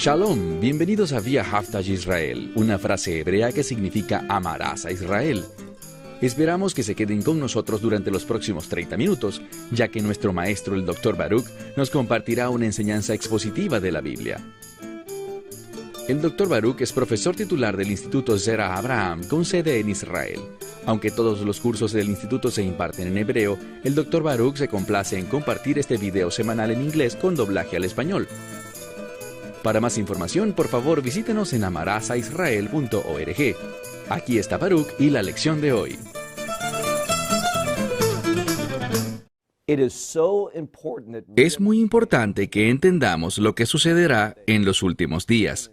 Shalom, bienvenidos a Via Haftaj Israel, una frase hebrea que significa amarás a Israel. Esperamos que se queden con nosotros durante los próximos 30 minutos, ya que nuestro maestro, el Dr. Baruch, nos compartirá una enseñanza expositiva de la Biblia. El Dr. Baruch es profesor titular del Instituto Zera Abraham, con sede en Israel. Aunque todos los cursos del instituto se imparten en hebreo, el Dr. Baruch se complace en compartir este video semanal en inglés con doblaje al español. Para más información, por favor, visítenos en amarasaisrael.org. Aquí está Baruch y la lección de hoy. Es muy importante que entendamos lo que sucederá en los últimos días.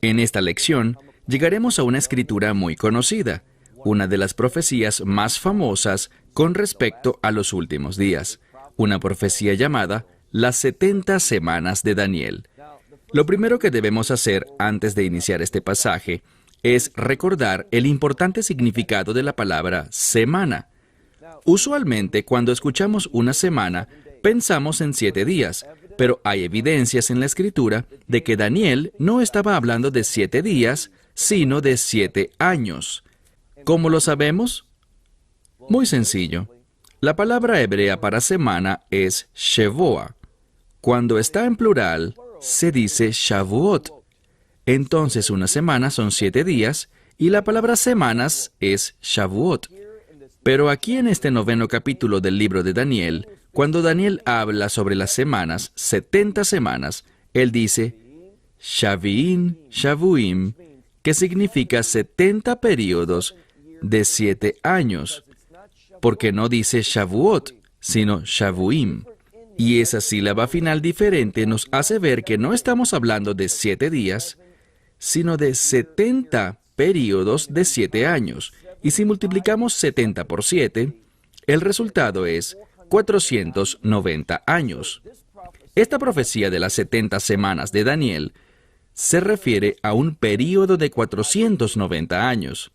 En esta lección, llegaremos a una escritura muy conocida, una de las profecías más famosas con respecto a los últimos días, una profecía llamada las 70 semanas de Daniel. Lo primero que debemos hacer antes de iniciar este pasaje es recordar el importante significado de la palabra semana. Usualmente, cuando escuchamos una semana, pensamos en 7 días, pero hay evidencias en la Escritura de que Daniel no estaba hablando de 7 días, sino de 7 años. ¿Cómo lo sabemos? Muy sencillo. La palabra hebrea para semana es shevoa. Cuando está en plural, se dice Shavuot. Entonces una semana son 7 días y la palabra semanas es Shavuot. Pero aquí en este 9º capítulo del libro de Daniel, cuando Daniel habla sobre las semanas, 70 semanas, él dice Shaviim, Shavuim, que significa 70 periodos de 7 años, porque no dice Shavuot, sino Shavuim. Y esa sílaba final diferente nos hace ver que no estamos hablando de 7 días, sino de 70 periodos de 7 años. Y si multiplicamos 70 por 7, el resultado es 490 años. Esta profecía de las 70 semanas de Daniel se refiere a un período de 490 años.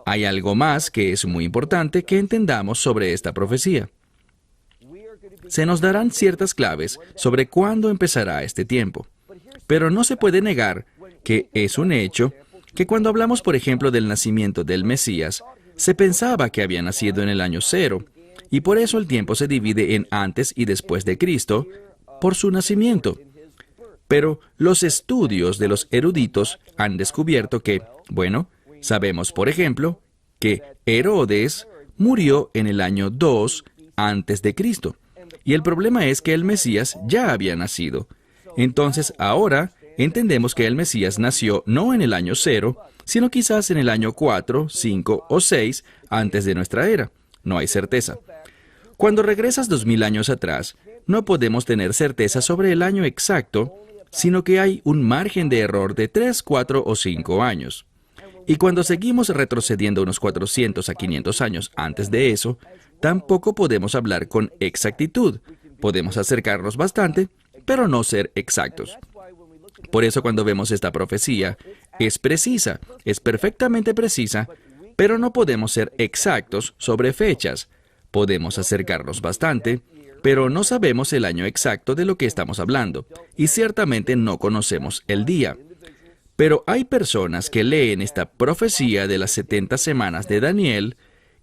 Hay algo más que es muy importante que entendamos sobre esta profecía. Se nos darán ciertas claves sobre cuándo empezará este tiempo. Pero no se puede negar que es un hecho que cuando hablamos, por ejemplo, del nacimiento del Mesías, se pensaba que había nacido en el año 0, y por eso el tiempo se divide en antes y después de Cristo, por su nacimiento. Pero los estudios de los eruditos han descubierto que, sabemos, por ejemplo, que Herodes murió en el año 2 antes de Cristo. Y el problema es que el Mesías ya había nacido. Entonces, ahora entendemos que el Mesías nació no en el año 0, sino quizás en el año 4, 5 o 6 antes de nuestra era. No hay certeza. Cuando regresas 2000 años atrás, no podemos tener certeza sobre el año exacto, sino que hay un margen de error de 3, 4 o 5 años. Y cuando seguimos retrocediendo unos 400 a 500 años antes de eso, tampoco podemos hablar con exactitud. Podemos acercarnos bastante, pero no ser exactos. Por eso cuando vemos esta profecía, es precisa, es perfectamente precisa, pero no podemos ser exactos sobre fechas. Podemos acercarnos bastante, pero no sabemos el año exacto de lo que estamos hablando, y ciertamente no conocemos el día. Pero hay personas que leen esta profecía de las 70 semanas de Daniel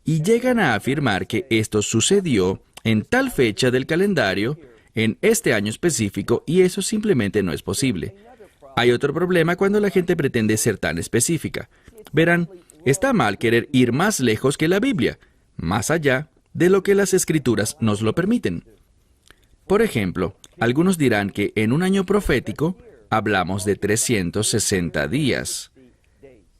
y llegan a afirmar que esto sucedió en tal fecha del calendario, en este año específico, y eso simplemente no es posible. Hay otro problema cuando la gente pretende ser tan específica. Verán, está mal querer ir más lejos que la Biblia, más allá de lo que las Escrituras nos lo permiten. Por ejemplo, algunos dirán que en un año profético hablamos de 360 días.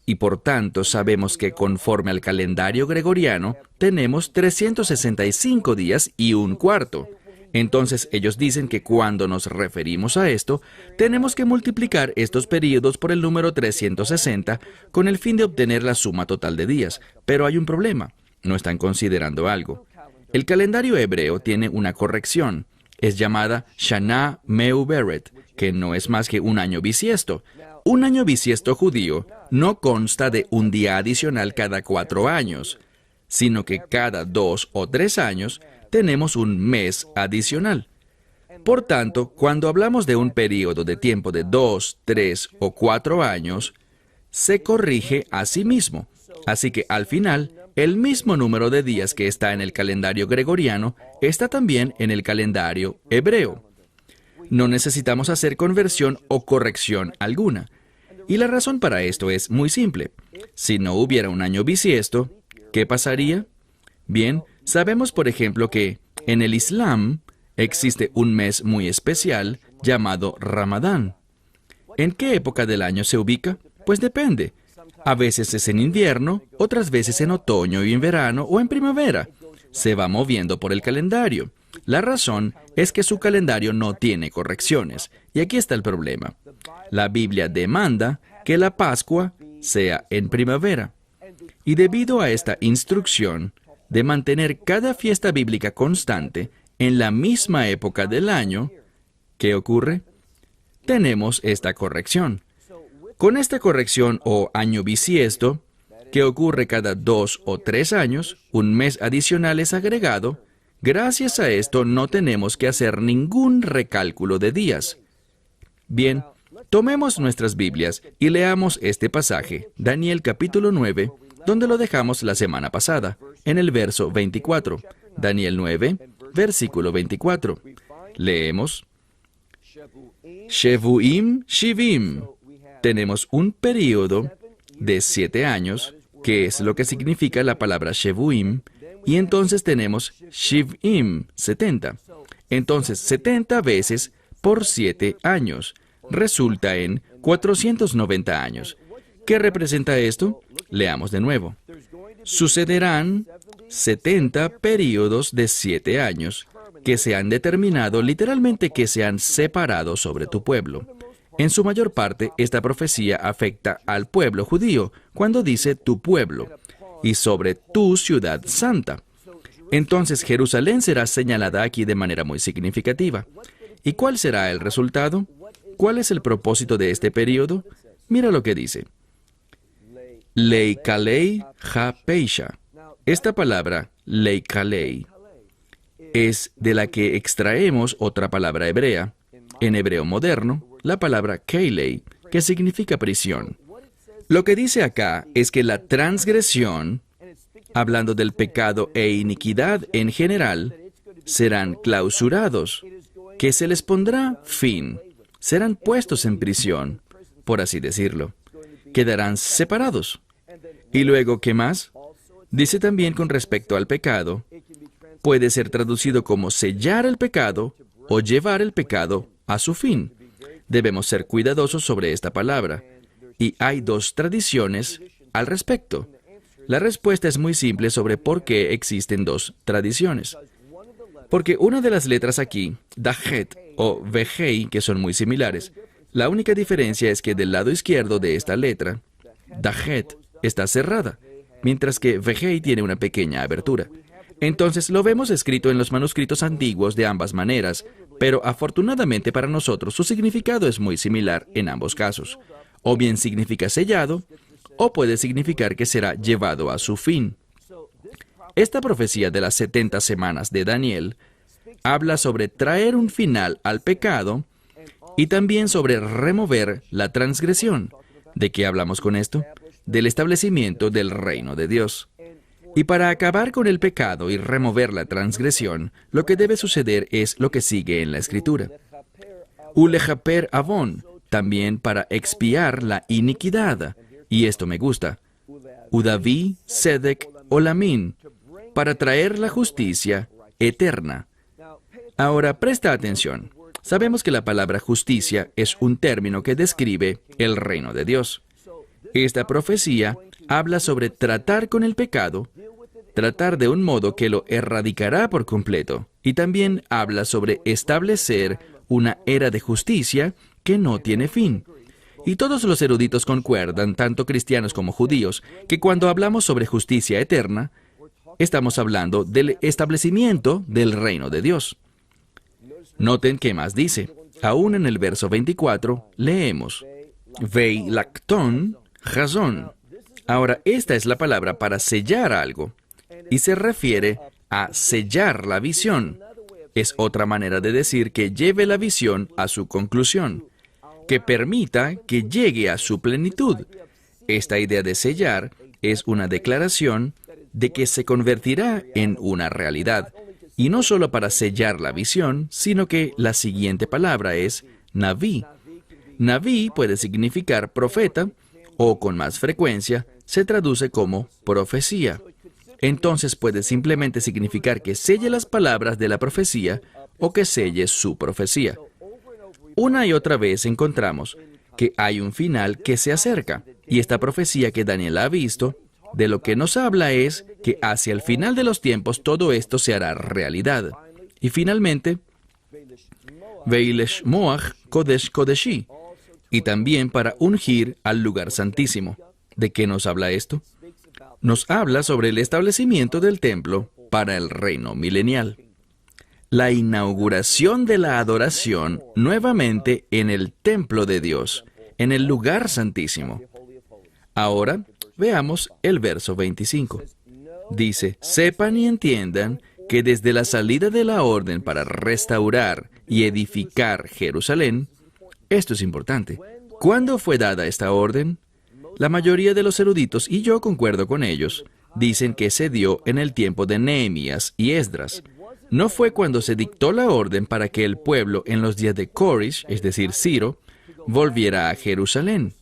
Y por tanto sabemos que conforme al calendario gregoriano, tenemos 365 días y un cuarto. Entonces ellos dicen que cuando nos referimos a esto, tenemos que multiplicar estos períodos por el número 360 con el fin de obtener la suma total de días. Pero hay un problema. No están considerando algo. El calendario hebreo tiene una corrección. Es llamada Shana Meuberet, que no es más que un año bisiesto. Un año bisiesto judío no consta de un día adicional cada 4 años, sino que cada 2 o 3 años tenemos un mes adicional. Por tanto, cuando hablamos de un período de tiempo de 2, 3 o 4 años, se corrige a sí mismo. Así que al final, el mismo número de días que está en el calendario gregoriano está también en el calendario hebreo. No necesitamos hacer conversión o corrección alguna. Y la razón para esto es muy simple. Si no hubiera un año bisiesto, ¿qué pasaría? Bien, sabemos por ejemplo que en el Islam existe un mes muy especial llamado Ramadán. ¿En qué época del año se ubica? Pues depende. A veces es en invierno, otras veces en otoño y en verano o en primavera. Se va moviendo por el calendario. La razón es que su calendario no tiene correcciones. Y aquí está el problema. La Biblia demanda que la Pascua sea en primavera. Y debido a esta instrucción de mantener cada fiesta bíblica constante en la misma época del año, ¿qué ocurre? Tenemos esta corrección. Con esta corrección o año bisiesto, que ocurre cada 2 o 3 años, un mes adicional es agregado. Gracias a esto no tenemos que hacer ningún recálculo de días. Bien, tomemos nuestras Biblias y leamos este pasaje, Daniel capítulo 9, donde lo dejamos la semana pasada, en el verso 24. Daniel 9, versículo 24. Leemos: Shevuim Shivim. Tenemos un período de 7 años, que es lo que significa la palabra Shevuim, y entonces tenemos Shivim, 70. Entonces, 70 veces por 7 años resulta en 490 años. ¿Qué representa esto? Leamos de nuevo. Sucederán 70 períodos de 7 años que se han determinado literalmente que se han separado sobre tu pueblo. En su mayor parte, esta profecía afecta al pueblo judío cuando dice tu pueblo y sobre tu ciudad santa. Entonces Jerusalén será señalada aquí de manera muy significativa. ¿Y cuál será el resultado? ¿Cuál es el propósito de este período? Mira lo que dice. Leikalei ha-peisha. Esta palabra, leikalei, es de la que extraemos otra palabra hebrea, en hebreo moderno, la palabra keilei, que significa prisión. Lo que dice acá es que la transgresión, hablando del pecado e iniquidad en general, serán clausurados, que se les pondrá fin, serán puestos en prisión, por así decirlo, quedarán separados. Y luego, ¿qué más? Dice también con respecto al pecado, puede ser traducido como sellar el pecado o llevar el pecado a su fin. Debemos ser cuidadosos sobre esta palabra. Y hay 2 tradiciones al respecto. La respuesta es muy simple sobre por qué existen 2 tradiciones. Porque una de las letras aquí, Dahet o Vehei, que son muy similares, la única diferencia es que del lado izquierdo de esta letra, Dahet está cerrada, mientras que Vehei tiene una pequeña abertura. Entonces lo vemos escrito en los manuscritos antiguos de ambas maneras, pero afortunadamente para nosotros su significado es muy similar en ambos casos. O bien significa sellado, o puede significar que será llevado a su fin. Esta profecía de las 70 semanas de Daniel habla sobre traer un final al pecado y también sobre remover la transgresión. ¿De qué hablamos con esto? Del establecimiento del reino de Dios. Y para acabar con el pecado y remover la transgresión, lo que debe suceder es lo que sigue en la Escritura. Ulejaper avon, también para expiar la iniquidad. Y esto me gusta. Udaví, Sedek, Olamin, para traer la justicia eterna. Ahora, presta atención. Sabemos que la palabra justicia es un término que describe el reino de Dios. Esta profecía habla sobre tratar con el pecado, tratar de un modo que lo erradicará por completo, y también habla sobre establecer una era de justicia que no tiene fin. Y todos los eruditos concuerdan, tanto cristianos como judíos, que cuando hablamos sobre justicia eterna, estamos hablando del establecimiento del reino de Dios. Noten qué más dice. Aún en el verso 24, leemos, Vei lacton jazón. Ahora, esta es la palabra para sellar algo, y se refiere a sellar la visión. es otra manera de decir que lleve la visión a su conclusión, que permita que llegue a su plenitud. Esta idea de sellar es una declaración de que se convertirá en una realidad, y no solo para sellar la visión, sino que la siguiente palabra es Naví. Naví puede significar profeta, o con más frecuencia, se traduce como profecía. Entonces puede simplemente significar que selle las palabras de la profecía o que selle su profecía. Una y otra vez encontramos que hay un final que se acerca, y esta profecía que Daniel ha visto, de lo que nos habla es que hacia el final de los tiempos todo esto se hará realidad. Y finalmente, Veilesh Moach Kodesh Kodeshi, y también para ungir al lugar santísimo. ¿De qué nos habla esto? Nos habla sobre el establecimiento del templo para el reino milenial. La inauguración de la adoración nuevamente en el templo de Dios, en el lugar santísimo. Ahora, veamos el verso 25. Dice, sepan y entiendan que desde la salida de la orden para restaurar y edificar Jerusalén, esto es importante. ¿Cuándo fue dada esta orden? La mayoría de los eruditos, y yo concuerdo con ellos, dicen que se dio en el tiempo de Nehemías y Esdras. No fue cuando se dictó la orden para que el pueblo en los días de Corish, es decir, Ciro, volviera a Jerusalén,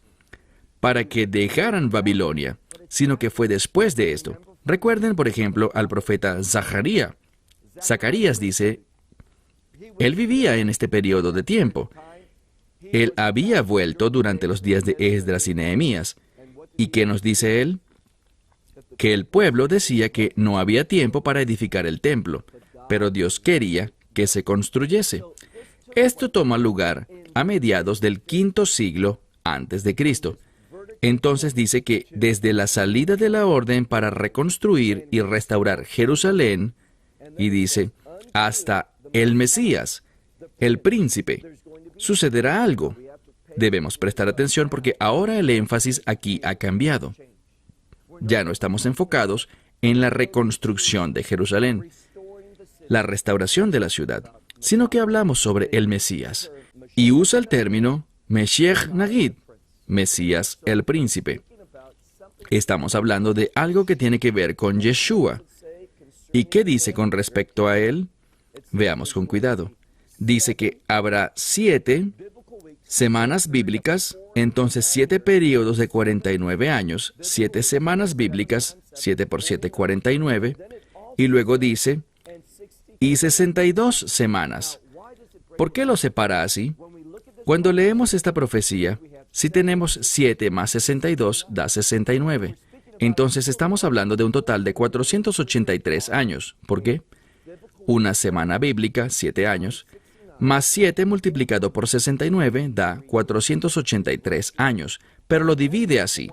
para que dejaran Babilonia, sino que fue después de esto. Recuerden, por ejemplo, al profeta Zacarías. Zacarías dice, él vivía en este periodo de tiempo. Él había vuelto durante los días de Esdras y Nehemías. ¿Y qué nos dice él? Que el pueblo decía que no había tiempo para edificar el templo, pero Dios quería que se construyese. Esto toma lugar a mediados del V siglo antes de Cristo. Entonces dice que desde la salida de la orden para reconstruir y restaurar Jerusalén, y dice, hasta el Mesías, el príncipe, sucederá algo. Debemos prestar atención porque ahora el énfasis aquí ha cambiado. Ya no estamos enfocados en la reconstrucción de Jerusalén, la restauración de la ciudad, sino que hablamos sobre el Mesías. Y usa el término Meshiach Nagid, Mesías el príncipe. Estamos hablando de algo que tiene que ver con Yeshua. ¿Y qué dice con respecto a él? Veamos con cuidado. Dice que habrá 7 semanas bíblicas, entonces 7 periodos de 49 años, 7 semanas bíblicas, 7 por 7, 49, y luego dice, y 62 semanas. ¿Por qué lo separa así? Cuando leemos esta profecía, si tenemos 7 más 62, da 69. Entonces estamos hablando de un total de 483 años. ¿Por qué? Una semana bíblica, 7 años, más 7 multiplicado por 69 da 483 años, pero lo divide así.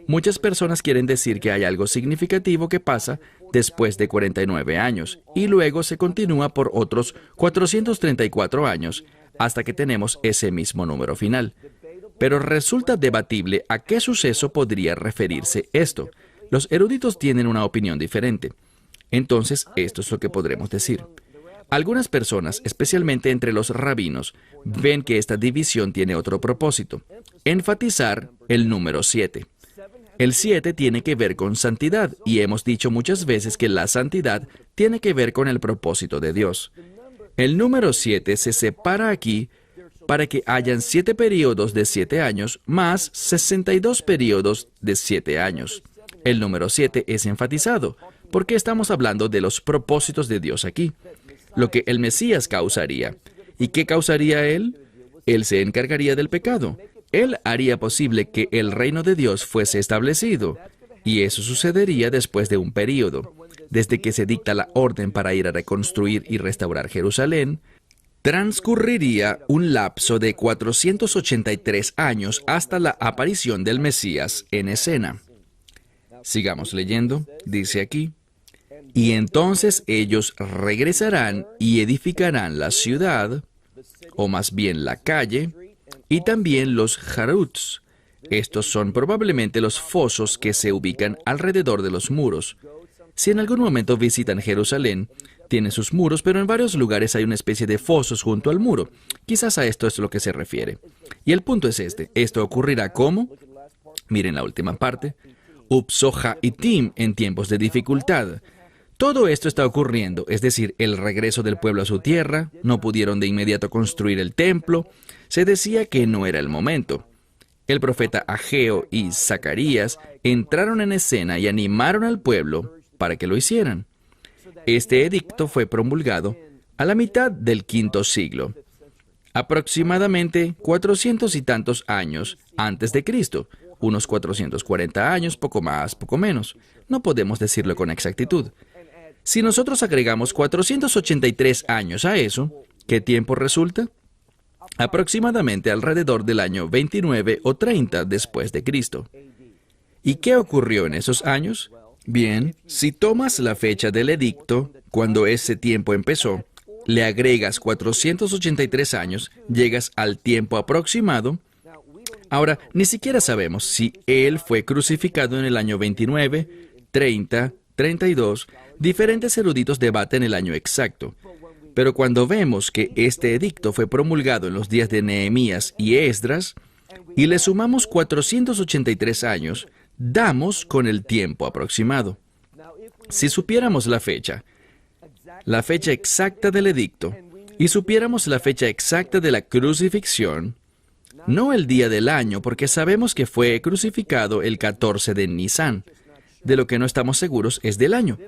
Muchas personas quieren decir que hay algo significativo que pasa después de 49 años, y luego se continúa por otros 434 años, hasta que tenemos ese mismo número final. Pero resulta debatible a qué suceso podría referirse esto. Los eruditos tienen una opinión diferente. Entonces, esto es lo que podremos decir. Algunas personas, especialmente entre los rabinos, ven que esta división tiene otro propósito: enfatizar el número 7. El 7 tiene que ver con santidad, y hemos dicho muchas veces que la santidad tiene que ver con el propósito de Dios. El número 7 se separa aquí para que hayan 7 periodos de 7 años más 62 periodos de 7 años. El número 7 es enfatizado, porque estamos hablando de los propósitos de Dios aquí, lo que el Mesías causaría. ¿Y qué causaría él? Él se encargaría del pecado. Él haría posible que el reino de Dios fuese establecido, y eso sucedería después de un período. Desde que se dicta la orden para ir a reconstruir y restaurar Jerusalén, transcurriría un lapso de 483 años hasta la aparición del Mesías en escena. Sigamos leyendo. Dice aquí, y entonces ellos regresarán y edificarán la ciudad, o más bien la calle, y también los jaruts. Estos son probablemente los fosos que se ubican alrededor de los muros. Si en algún momento visitan Jerusalén, Tiene sus muros, pero en varios lugares hay una especie de fosos junto al muro. Quizás a esto es lo que se refiere. Y el punto es este. Esto ocurrirá ¿cómo? Miren la última parte. Upsoja y Tim en tiempos de dificultad. Todo esto está ocurriendo, es decir, el regreso del pueblo a su tierra, no pudieron de inmediato construir el templo, se decía que no era el momento. El profeta Ageo y Zacarías entraron en escena y animaron al pueblo para que lo hicieran. Este edicto fue promulgado a la mitad del V siglo, aproximadamente 400 y tantos años antes de Cristo, unos 440 años, poco más, poco menos. No podemos decirlo con exactitud. Si nosotros agregamos 483 años a eso, ¿qué tiempo resulta? Aproximadamente alrededor del año 29 o 30 después de Cristo. ¿Y qué ocurrió en esos años? Bien, si tomas la fecha del edicto, cuando ese tiempo empezó, le agregas 483 años, llegas al tiempo aproximado. Ahora, ni siquiera sabemos si él fue crucificado en el año 29, 30, 32. Diferentes eruditos debaten el año exacto. Pero cuando vemos que este edicto fue promulgado en los días de Nehemías y Esdras, y le sumamos 483 años, damos con el tiempo aproximado. Si supiéramos la fecha exacta del edicto, y supiéramos la fecha exacta de la crucifixión, no el día del año, porque sabemos que fue crucificado el 14 de Nisan. De lo que no estamos seguros es del año.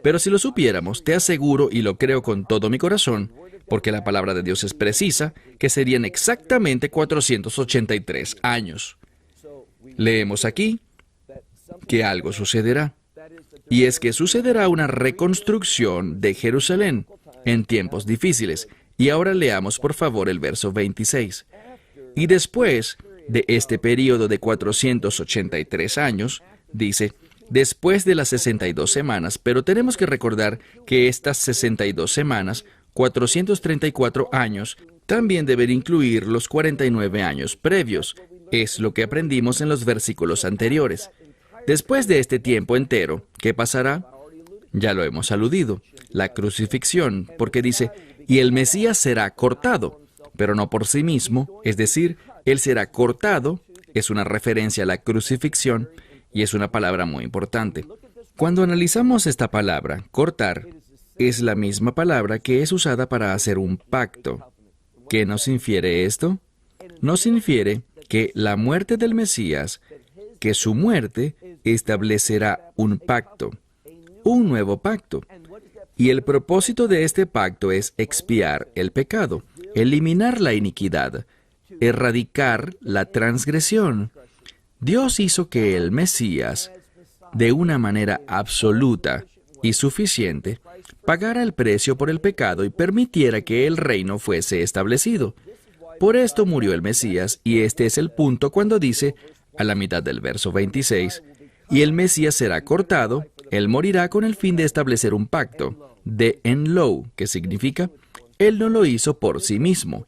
Pero si lo supiéramos, te aseguro, y lo creo con todo mi corazón, porque la palabra de Dios es precisa, que serían exactamente 483 años. Leemos aquí que algo sucederá. Y es que sucederá una reconstrucción de Jerusalén en tiempos difíciles. Y ahora leamos por favor el verso 26. Y después de este periodo de 483 años, dice, después de las 62 semanas, pero tenemos que recordar que estas 62 semanas, 434 años, también deben incluir los 49 años previos. Es lo que aprendimos en los versículos anteriores. Después de este tiempo entero, ¿qué pasará? Ya lo hemos aludido, la crucifixión, porque dice, y el Mesías será cortado, pero no por sí mismo, es decir, él será cortado, es una referencia a la crucifixión, y es una palabra muy importante. Cuando analizamos esta palabra, cortar, es la misma palabra que es usada para hacer un pacto. ¿Qué nos infiere esto? Nos infiere que la muerte del Mesías, que su muerte establecerá un pacto, un nuevo pacto. Y el propósito de este pacto es expiar el pecado, eliminar la iniquidad, erradicar la transgresión. Dios hizo que el Mesías, de una manera absoluta y suficiente, pagara el precio por el pecado y permitiera que el reino fuese establecido. Por esto murió el Mesías, y este es el punto cuando dice, a la mitad del verso 26, y el Mesías será cortado, él morirá con el fin de establecer un pacto, de enlo, que significa, él no lo hizo por sí mismo.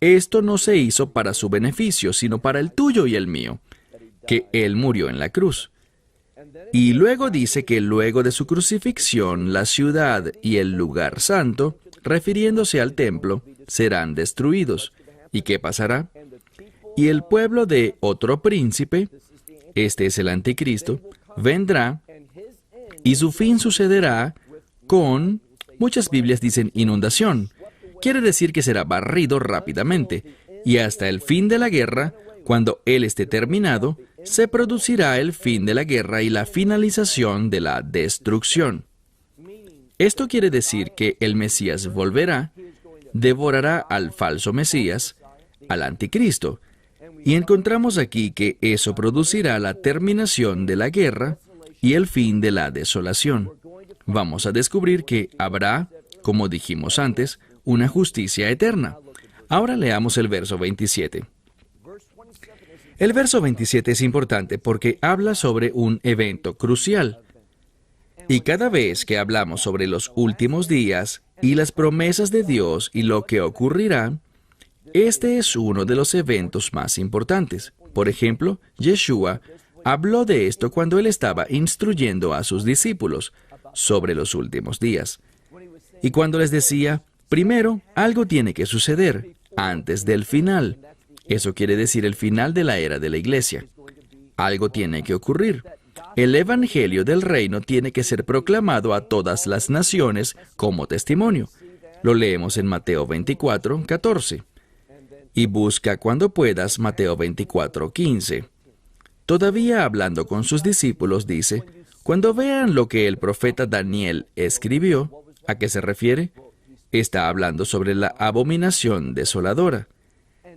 Esto no se hizo para su beneficio, sino para el tuyo y el mío, que él murió en la cruz. Y luego dice que luego de su crucifixión, la ciudad y el lugar santo, refiriéndose al templo, serán destruidos. ¿Y qué pasará? Y el pueblo de otro príncipe, este es el anticristo, vendrá, y su fin sucederá con, muchas Biblias dicen inundación. Quiere decir que será barrido rápidamente, y hasta el fin de la guerra, cuando él esté terminado, se producirá el fin de la guerra y la finalización de la destrucción. Esto quiere decir que el Mesías volverá, devorará al falso Mesías, al anticristo, y encontramos aquí que eso producirá la terminación de la guerra y el fin de la desolación. Vamos a descubrir que habrá, como dijimos antes, una justicia eterna. Ahora leamos el verso 27. El verso 27 es importante porque habla sobre un evento crucial. Y cada vez que hablamos sobre los últimos días y las promesas de Dios y lo que ocurrirá, este es uno de los eventos más importantes. Por ejemplo, Yeshua habló de esto cuando él estaba instruyendo a sus discípulos sobre los últimos días. Y cuando les decía, primero, algo tiene que suceder antes del final. Eso quiere decir el final de la era de la iglesia. Algo tiene que ocurrir. El evangelio del reino tiene que ser proclamado a todas las naciones como testimonio. Lo leemos en Mateo 24, 14. Y busca cuando puedas Mateo 24, 15. Todavía hablando con sus discípulos dice, cuando vean lo que el profeta Daniel escribió, ¿a qué se refiere? Está hablando sobre la abominación desoladora.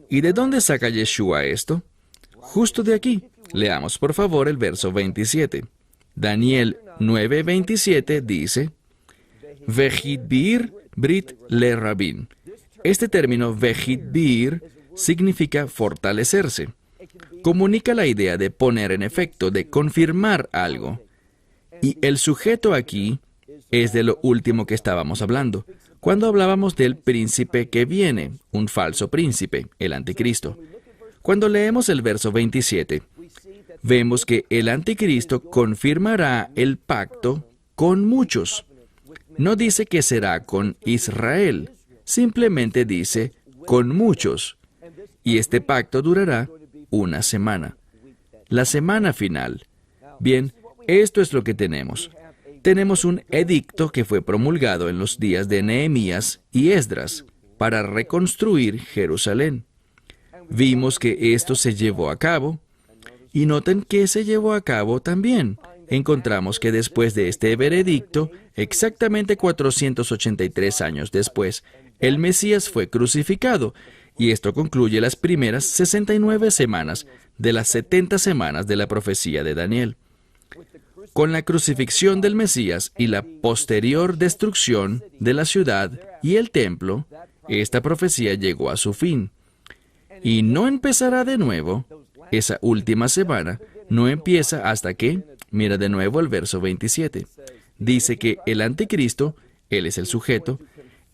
¿Y de dónde saca Yeshua esto? Justo de aquí. Leamos por favor el verso 27. Daniel 9:27 dice, Vehid bir brit le rabin. Este término Vehid bir significa fortalecerse. Comunica la idea de poner en efecto, de confirmar algo. Y el sujeto aquí es de lo último que estábamos hablando, cuando hablábamos del príncipe que viene, un falso príncipe, el anticristo. Cuando leemos el verso 27, vemos que el anticristo confirmará el pacto con muchos. No dice que será con Israel, simplemente dice con muchos. Y este pacto durará una semana. La semana final. Bien, esto es lo que tenemos. Tenemos un edicto que fue promulgado en los días de Nehemías y Esdras para reconstruir Jerusalén. Vimos que esto se llevó a cabo, y noten que se llevó a cabo también. Encontramos que después de este veredicto, exactamente 483 años después, el Mesías fue crucificado, y esto concluye las primeras 69 semanas de las 70 semanas de la profecía de Daniel. Con la crucifixión del Mesías y la posterior destrucción de la ciudad y el templo, esta profecía llegó a su fin. Y no empezará de nuevo. Esa última semana no empieza hasta que, mira de nuevo el verso 27, dice que el anticristo, él es el sujeto,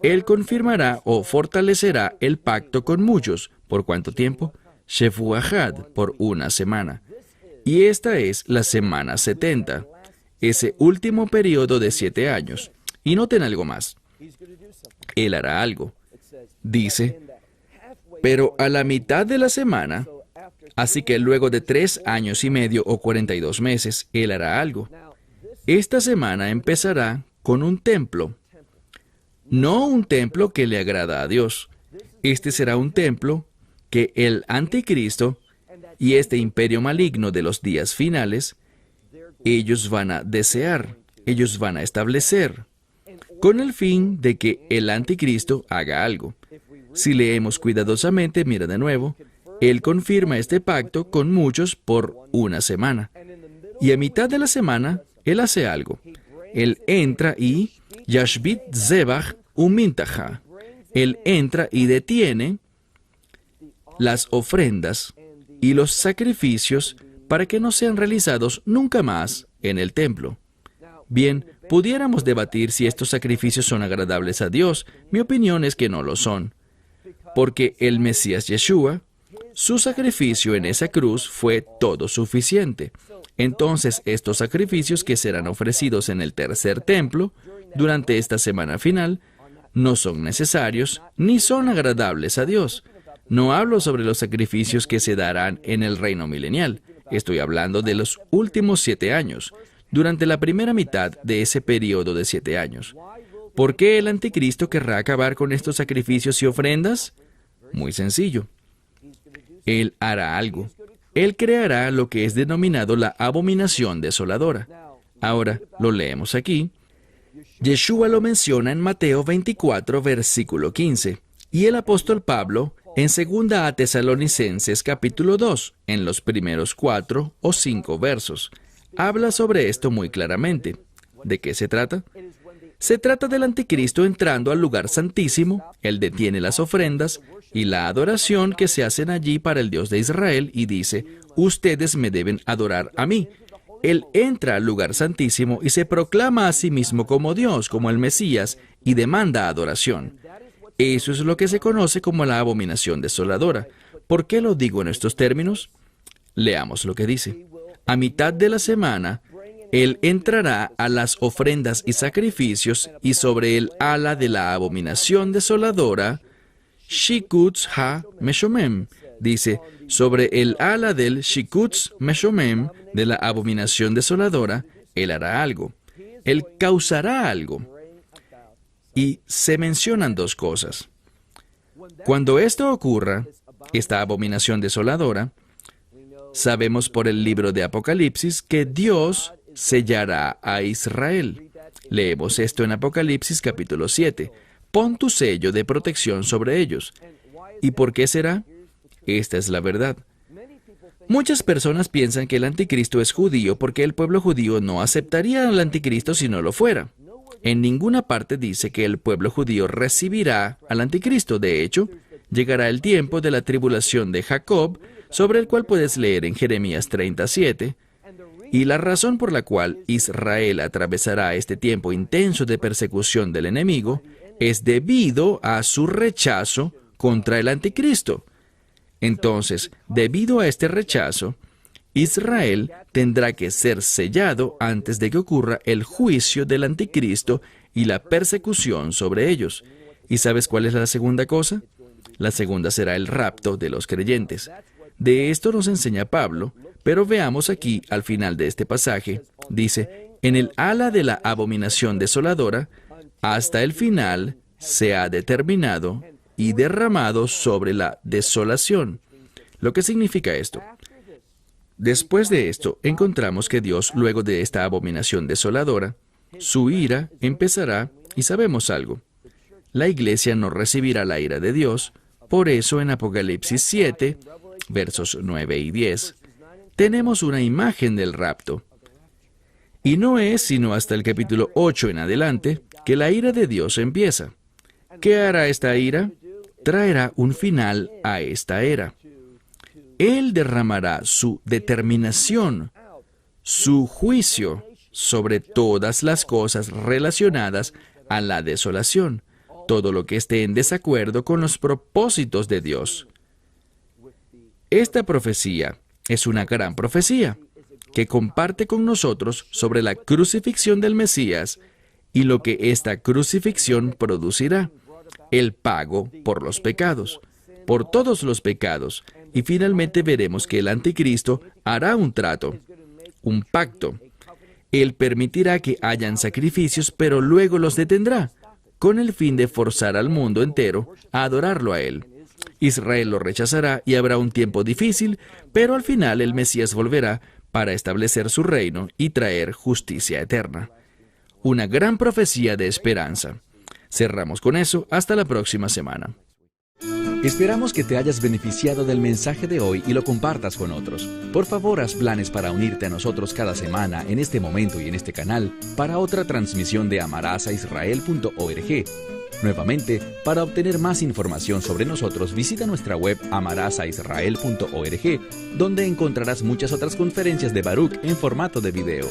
él confirmará o fortalecerá el pacto con muchos. ¿Por cuánto tiempo? Shevuahad, por una semana. Y esta es la semana 70, ese último periodo de 7 años. Y noten algo más. Él hará algo. Dice, pero a la mitad de la semana, así que luego de 3 años y medio o 42 meses, Él hará algo. Esta semana empezará con un templo. No un templo que le agrada a Dios. Este será un templo que el anticristo y este imperio maligno de los días finales, ellos van a desear, ellos van a establecer, con el fin de que el anticristo haga algo. Si leemos cuidadosamente, mira de nuevo, él confirma este pacto con muchos por una semana. Y a mitad de la semana, él hace algo. Él entra y Yashbit Zebach Umintaja. Él entra y detiene las ofrendas y los sacrificios para que no sean realizados nunca más en el templo. Bien, pudiéramos debatir si estos sacrificios son agradables a Dios. Mi opinión es que no lo son, porque el Mesías Yeshua, su sacrificio en esa cruz fue todo suficiente. Entonces, estos sacrificios que serán ofrecidos en el tercer templo durante esta semana final no son necesarios ni son agradables a Dios. No hablo sobre los sacrificios que se darán en el reino milenial. Estoy hablando de los últimos 7 años, durante la primera mitad de ese periodo de 7 años. ¿Por qué el anticristo querrá acabar con estos sacrificios y ofrendas? Muy sencillo. Él hará algo. Él creará lo que es denominado la abominación desoladora. Ahora, lo leemos aquí. Yeshua lo menciona en Mateo 24, versículo 15. Y el apóstol Pablo, en 2 a Tesalonicenses capítulo 2, en los primeros 4 o 5 versos, habla sobre esto muy claramente. ¿De qué se trata? Se trata del anticristo entrando al lugar santísimo. Él detiene las ofrendas y la adoración que se hacen allí para el Dios de Israel y dice, ustedes me deben adorar a mí. Él entra al lugar santísimo y se proclama a sí mismo como Dios, como el Mesías, y demanda adoración. Eso es lo que se conoce como la abominación desoladora. ¿Por qué lo digo en estos términos? Leamos lo que dice. A mitad de la semana, Él entrará a las ofrendas y sacrificios, y sobre el ala de la abominación desoladora, Shikutz ha-Meshomem, dice, sobre el ala del Shikutz Meshomem, de la abominación desoladora, Él hará algo. Él causará algo. Y se mencionan dos cosas. Cuando esto ocurra, esta abominación desoladora, sabemos por el libro de Apocalipsis que Dios sellará a Israel. Leemos esto en Apocalipsis capítulo 7. Pon tu sello de protección sobre ellos. ¿Y por qué será? Esta es la verdad. Muchas personas piensan que el anticristo es judío porque el pueblo judío no aceptaría al anticristo si no lo fuera. En ninguna parte dice que el pueblo judío recibirá al anticristo. De hecho, llegará el tiempo de la tribulación de Jacob, sobre el cual puedes leer en Jeremías 37, y la razón por la cual Israel atravesará este tiempo intenso de persecución del enemigo es debido a su rechazo contra el anticristo. Entonces, debido a este rechazo, Israel tendrá que ser sellado antes de que ocurra el juicio del anticristo y la persecución sobre ellos. ¿Y sabes cuál es la segunda cosa? La segunda será el rapto de los creyentes. De esto nos enseña Pablo, pero veamos aquí al final de este pasaje, dice, en el ala de la abominación desoladora, hasta el final se ha determinado y derramado sobre la desolación. ¿Lo que significa esto? Después de esto, encontramos que Dios, luego de esta abominación desoladora, su ira empezará, y sabemos algo. La iglesia no recibirá la ira de Dios, por eso en Apocalipsis 7, versos 9 y 10, tenemos una imagen del rapto. Y no es sino hasta el capítulo 8 en adelante que la ira de Dios empieza. ¿Qué hará esta ira? Traerá un final a esta era. Él derramará su determinación, su juicio sobre todas las cosas relacionadas a la desolación, todo lo que esté en desacuerdo con los propósitos de Dios. Esta profecía es una gran profecía que comparte con nosotros sobre la crucifixión del Mesías y lo que esta crucifixión producirá, el pago por los pecados, por todos los pecados, y finalmente veremos que el anticristo hará un trato, un pacto. Él permitirá que hayan sacrificios, pero luego los detendrá, con el fin de forzar al mundo entero a adorarlo a él. Israel lo rechazará y habrá un tiempo difícil, pero al final el Mesías volverá para establecer su reino y traer justicia eterna. Una gran profecía de esperanza. Cerramos con eso. Hasta la próxima semana. Esperamos que te hayas beneficiado del mensaje de hoy y lo compartas con otros. Por favor, haz planes para unirte a nosotros cada semana en este momento y en este canal para otra transmisión de amarazaisrael.org. Nuevamente, para obtener más información sobre nosotros, visita nuestra web amarazaisrael.org, donde encontrarás muchas otras conferencias de Baruch en formato de video.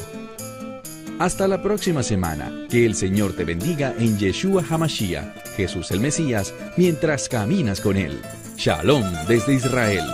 Hasta la próxima semana. Que el Señor te bendiga en Yeshua HaMashiach, Jesús el Mesías, mientras caminas con Él. Shalom desde Israel.